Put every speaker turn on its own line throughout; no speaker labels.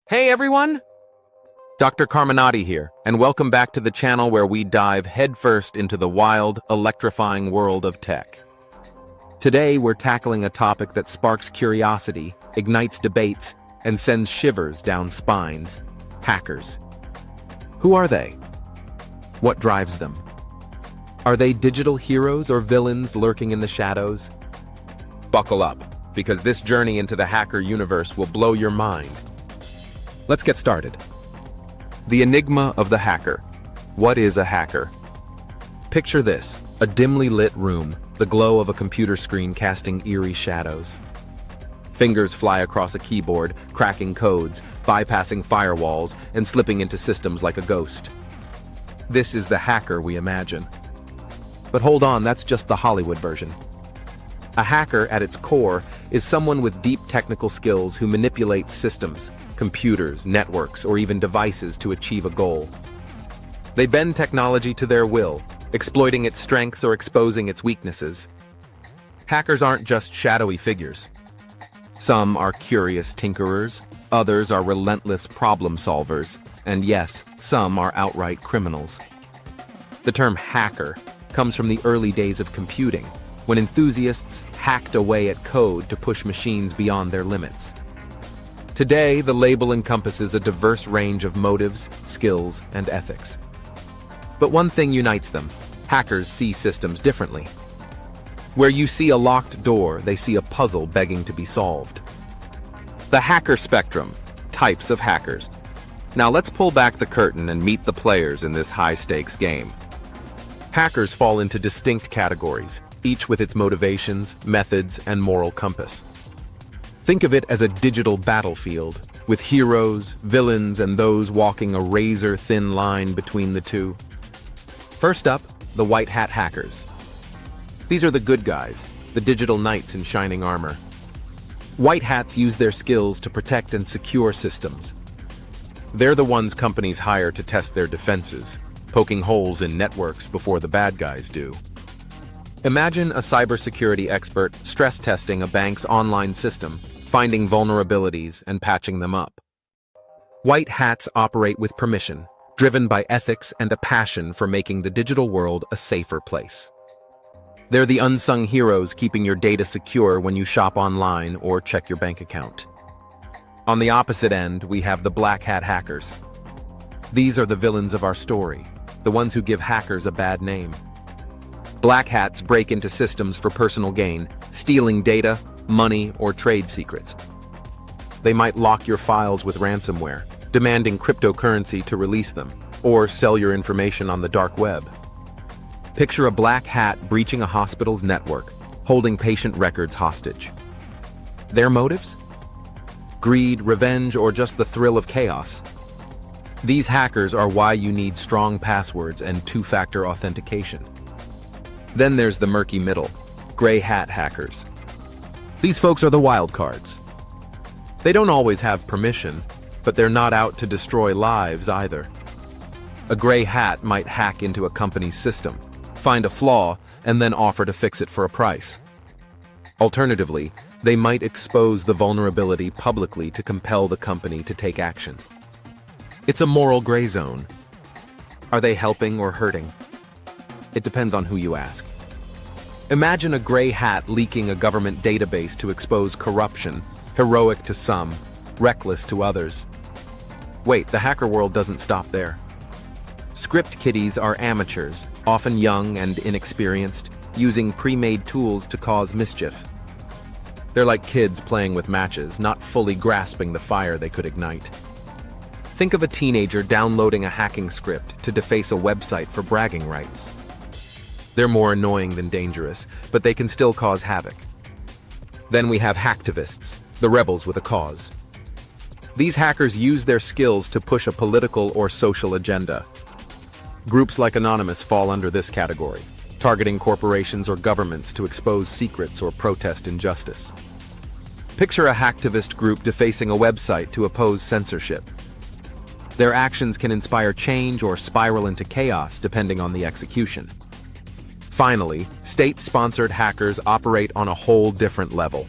Hey everyone! Dr. Carminati here, and welcome back to the channel where we dive headfirst into the wild, electrifying world of tech. Today we're tackling a topic that sparks curiosity, ignites debates, and sends shivers down spines: hackers. Who are they? What drives them? Are they digital heroes or villains lurking in the shadows? Buckle up, because this journey into the hacker universe will blow your mind. Let's get started. The enigma of the hacker. What is a hacker? Picture this: a dimly lit room, the glow of a computer screen casting eerie shadows. Fingers fly across a keyboard, cracking codes, bypassing firewalls, and slipping into systems like a ghost. This is the hacker we imagine. But hold on, that's just the Hollywood version. A hacker, at its core, is someone with deep technical skills who manipulates systems, computers, networks, or even devices to achieve a goal. They bend technology to their will, exploiting its strengths or exposing its weaknesses. Hackers aren't just shadowy figures. Some are curious tinkerers, others are relentless problem solvers, and yes, some are outright criminals. The term hacker comes from the early days of computing, when enthusiasts hacked away at code to push machines beyond their limits. Today, the label encompasses a diverse range of motives, skills, and ethics. But one thing unites them: hackers see systems differently. Where you see a locked door, they see a puzzle begging to be solved. The hacker spectrum: types of hackers. Now let's pull back the curtain and meet the players in this high-stakes game. Hackers fall into distinct categories, each with its motivations, methods, and moral compass. Think of it as a digital battlefield, with heroes, villains, and those walking a razor-thin line between the two. First up, the white hat hackers. These are the good guys, the digital knights in shining armor. White hats use their skills to protect and secure systems. They're the ones companies hire to test their defenses, poking holes in networks before the bad guys do. Imagine a cybersecurity expert stress testing a bank's online system, finding vulnerabilities and patching them up. White hats operate with permission, driven by ethics and a passion for making the digital world a safer place. They're the unsung heroes keeping your data secure when you shop online or check your bank account. On the opposite end, we have the black hat hackers. These are the villains of our story, the ones who give hackers a bad name. Black hats break into systems for personal gain, stealing data, money, or trade secrets. They might lock your files with ransomware, demanding cryptocurrency to release them, or sell your information on the dark web. Picture a black hat breaching a hospital's network, holding patient records hostage. Their motives? Greed, revenge, or just the thrill of chaos? These hackers are why you need strong passwords and two-factor authentication. Then there's the murky middle, gray hat hackers. These folks are the wild cards. They don't always have permission, but they're not out to destroy lives either. A gray hat might hack into a company's system, find a flaw, and then offer to fix it for a price. Alternatively, they might expose the vulnerability publicly to compel the company to take action. It's a moral gray zone. Are they helping or hurting? It depends on who you ask. Imagine a gray hat leaking a government database to expose corruption, heroic to some, reckless to others. Wait, the hacker world doesn't stop there. Script kiddies are amateurs, often young and inexperienced, using pre-made tools to cause mischief. They're like kids playing with matches, not fully grasping the fire they could ignite. Think of a teenager downloading a hacking script to deface a website for bragging rights. They're more annoying than dangerous, but they can still cause havoc. Then we have hacktivists, the rebels with a cause. These hackers use their skills to push a political or social agenda. Groups like Anonymous fall under this category, targeting corporations or governments to expose secrets or protest injustice. Picture a hacktivist group defacing a website to oppose censorship. Their actions can inspire change or spiral into chaos depending on the execution. Finally, state-sponsored hackers operate on a whole different level.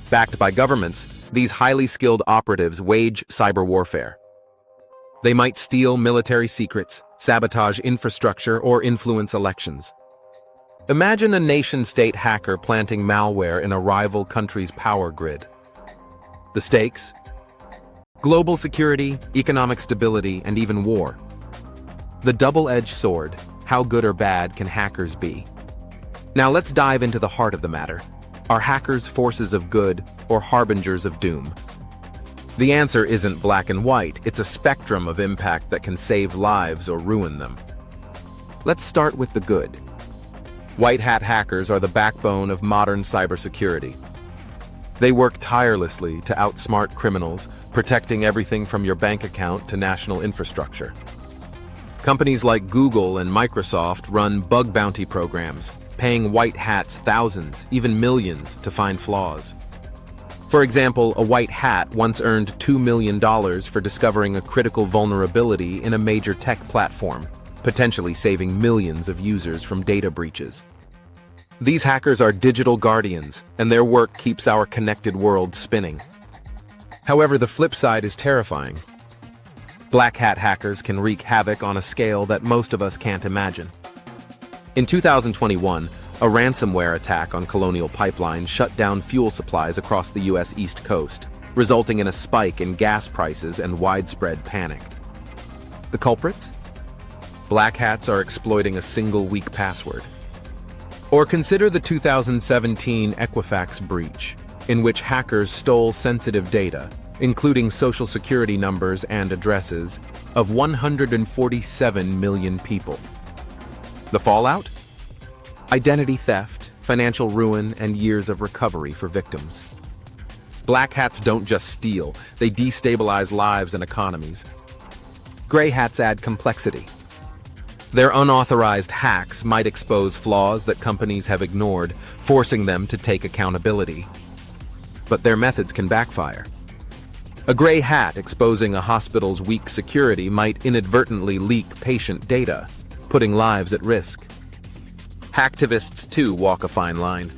Backed by governments, These highly skilled operatives wage cyber warfare. They might steal military secrets, sabotage infrastructure, or influence elections. Imagine a nation-state hacker planting malware in a rival country's power grid. The stakes? Global security, economic stability, and even war. The double-edged sword: how good or bad can hackers be? Now let's dive into the heart of the matter. Are hackers forces of good or harbingers of doom? The answer isn't black and white, it's a spectrum of impact that can save lives or ruin them. Let's start with the good. White hat hackers are the backbone of modern cybersecurity. They work tirelessly to outsmart criminals, protecting everything from your bank account to national infrastructure. Companies like Google and Microsoft run bug bounty programs, paying white hats thousands, even millions, to find flaws. For example, a white hat once earned $2 million for discovering a critical vulnerability in a major tech platform, potentially saving millions of users from data breaches. These hackers are digital guardians, and their work keeps our connected world spinning. However, the flip side is terrifying. Black hat hackers can wreak havoc on a scale that most of us can't imagine. In 2021, a ransomware attack on Colonial Pipeline shut down fuel supplies across the U.S. East Coast, resulting in a spike in gas prices and widespread panic. The culprits? Black hats are exploiting a single weak password. Or consider the 2017 Equifax breach, in which hackers stole sensitive data, including social security numbers and addresses, of 147 million people. The fallout? Identity theft, financial ruin, and years of recovery for victims. Black hats don't just steal, they destabilize lives and economies. Gray hats add complexity. Their unauthorized hacks might expose flaws that companies have ignored, forcing them to take accountability. But their methods can backfire. A gray hat exposing a hospital's weak security might inadvertently leak patient data, putting lives at risk. Hacktivists, too, walk a fine line.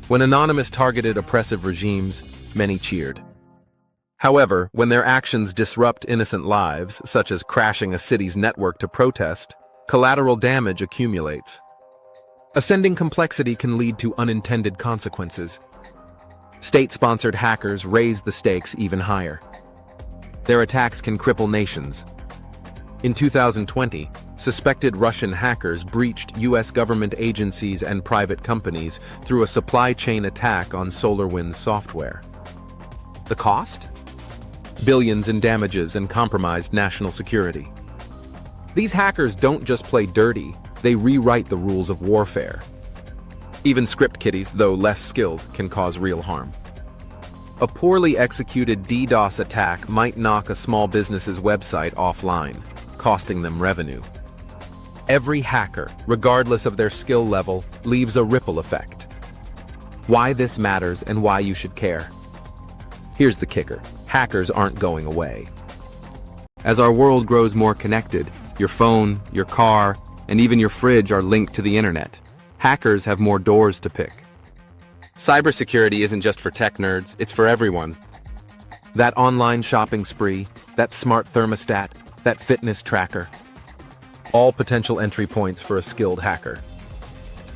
When Anonymous targeted oppressive regimes, many cheered. However, when their actions disrupt innocent lives, such as crashing a city's network to protest, collateral damage accumulates. Ascending complexity can lead to unintended consequences. State-sponsored hackers raise the stakes even higher. Their attacks can cripple nations. In 2020, suspected Russian hackers breached U.S. government agencies and private companies through a supply chain attack on SolarWinds software. The cost? Billions in damages and compromised national security. These hackers don't just play dirty, they rewrite the rules of warfare. Even script kiddies, though less skilled, can cause real harm. A poorly executed DDoS attack might knock a small business's website offline, costing them revenue. Every hacker, regardless of their skill level, leaves a ripple effect. Why this matters and why you should care. Here's the kicker: hackers aren't going away. As our world grows more connected, your phone, your car, and even your fridge are linked to the internet. Hackers have more doors to pick. Cybersecurity isn't just for tech nerds, it's for everyone. That online shopping spree, that smart thermostat, that fitness tracker. All potential entry points for a skilled hacker.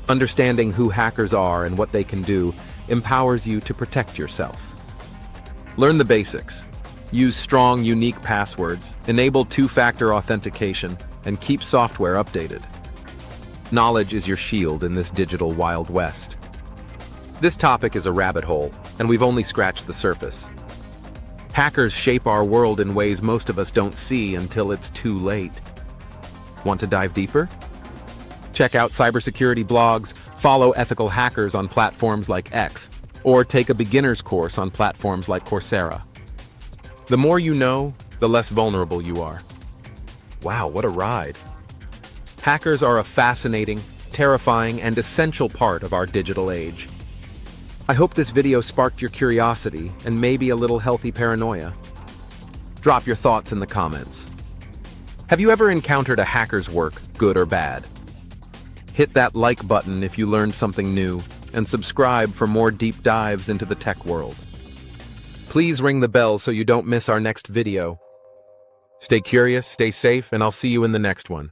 Understanding who hackers are and what they can do empowers you to protect yourself. Learn the basics. Use strong, unique passwords, enable two-factor authentication, and keep software updated. Knowledge is your shield in this digital Wild West. This topic is a rabbit hole, and we've only scratched the surface. Hackers shape our world in ways most of us don't see until it's too late. Want to dive deeper? Check out cybersecurity blogs, follow ethical hackers on platforms like X, or take a beginner's course on platforms like Coursera. The more you know, the less vulnerable you are. Wow, what a ride. Hackers are a fascinating, terrifying, and essential part of our digital age. I hope this video sparked your curiosity and maybe a little healthy paranoia. Drop your thoughts in the comments. Have you ever encountered a hacker's work, good or bad? Hit that like button if you learned something new, and subscribe for more deep dives into the tech world. Please ring the bell so you don't miss our next video. Stay curious, stay safe, and I'll see you in the next one.